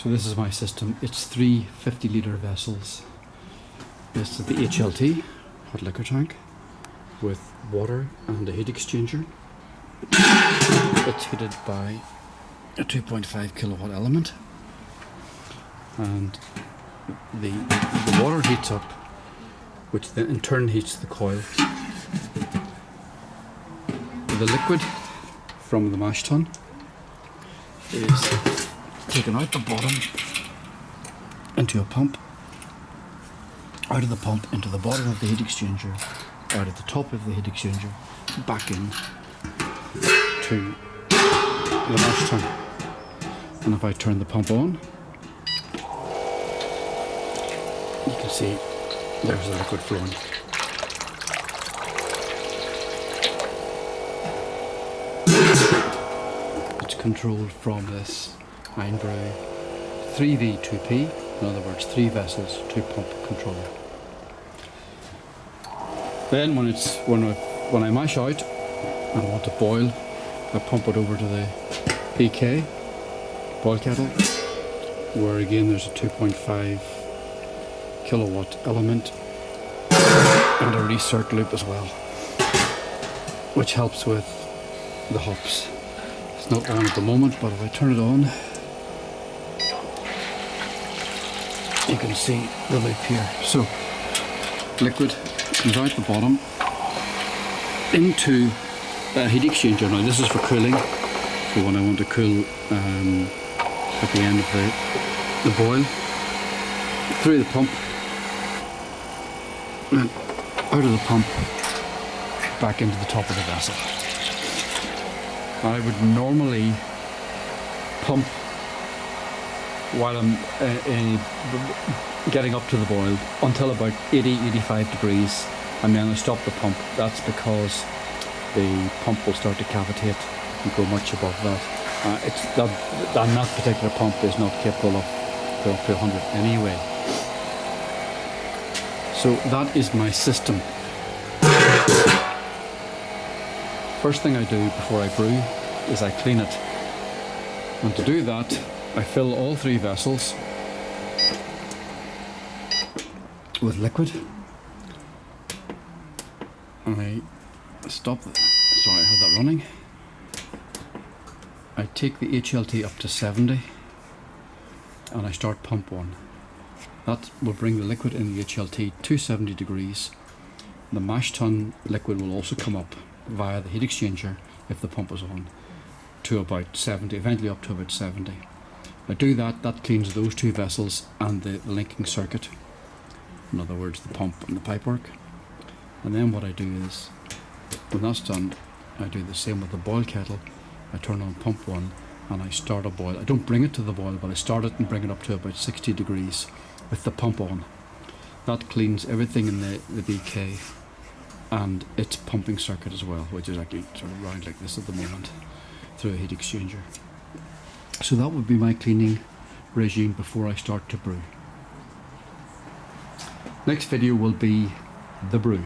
So this is my system. It's 3 50-litre vessels. This is the HLT, hot liquor tank, with water and a heat exchanger. It's heated by a 2.5 kilowatt element, and the water heats up, which then in turn heats the coil. The liquid from the mash tun is taken out the bottom into a pump, out of the pump into the bottom of the heat exchanger, out of the top of the heat exchanger, back in to the mash tun. And if I turn the pump on, you can see there's the liquid flowing. It's controlled from this EINBREW 3V2P, in other words 3 vessels, 2 pump controller. Then when I mash out and want to boil, I pump it over to the PK boil kettle, where again there's a 2.5 kilowatt element and a recirc loop as well, which helps with the hops. It's not on at the moment, but if I turn it on, you can see the loop here. So liquid comes out the bottom into a heat exchanger. Now this is for cooling, for when I want to cool at the end of the boil, through the pump, and out of the pump, back into the top of the vessel. I would normally pump while I'm getting up to the boil until about 80-85 degrees, and then I stop the pump. That's because the pump will start to cavitate and go much above that. That particular pump is not capable of going up to 100 anyway. So that is my system. First thing I do before I brew is I clean it. And to do that, I fill all 3 vessels with liquid. And I stop the, sorry, I had that running. I take the HLT up to 70 and I start pump 1. That will bring the liquid in the HLT to 70 degrees. The mash tun liquid will also come up via the heat exchanger, if the pump is on, to about 70, eventually up to about 70. I do that, that cleans those 2 vessels and the linking circuit, in other words the pump and the pipework. And then what I do is, when that's done, I do the same with the boil kettle. I turn on pump 1 and I start a boil. I don't bring it to the boil, but I start it and bring it up to about 60 degrees with the pump on. That cleans everything in the BK and its pumping circuit as well, which is actually sort of round like this at the moment, through a heat exchanger. So that would be my cleaning regime before I start to brew. Next video will be the brew.